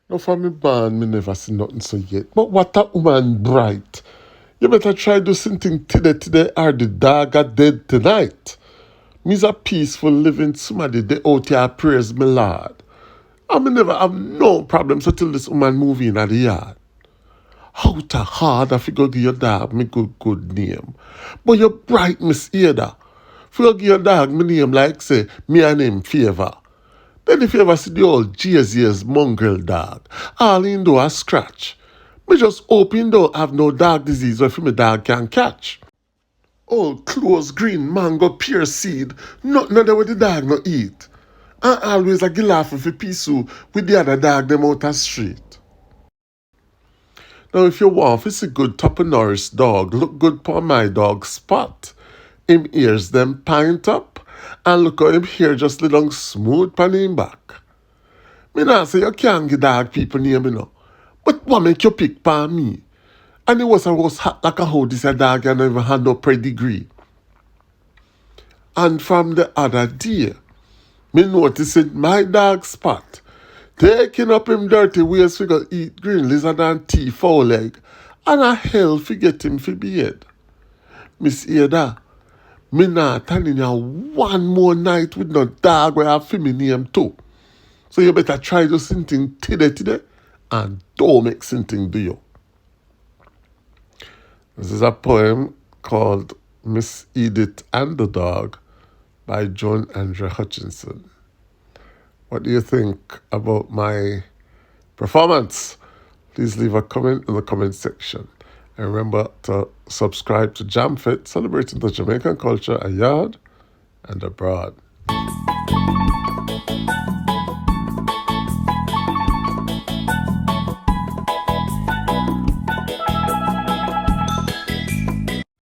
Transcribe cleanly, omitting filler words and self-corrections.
No, from me born, me never see nothing so yet. But what a woman bright. You better try do something today or the dog are dead tonight. Me's a peaceful living somebody they out here praise me Lord. I me never have no problems until this woman move in at the yard. How to hard if you go give your dog me good name. But you're bright, Miss Ada. If you give your dog me name like say, me a name Favor. Then if you ever see the old JZ's mongrel dog, all in do a scratch. Me just hope him don't have no dog disease where my dog can catch. Old close green mango pear seed, nothing other with the dog no eat. And always a laughing for pisu with the other dog them out the street. Now if you want to see good top nourished dog, look good for my dog Spot. Him ears them pint up, and look how him hair just lay down smooth pan him back. Me not say you can't give dog people name, you know. But what make you pick pan me? And it was hot like a how this a dog and never had no pedigree. And from the other day, me noticed my dog Spot taking up him dirty ways to go eat green lizard and tea fowl leg, and a hell forget him for bed. Miss Ada, me not telling you one more night with no dog where I feel me name too. So you better try to something today and don't make something do you. This is a poem called Miss Edith and the Dog by Joan Andrea Hutchinson. What do you think about my performance? Please leave a comment in the comment section. And remember to subscribe to JamFit, celebrating the Jamaican culture abroad and abroad.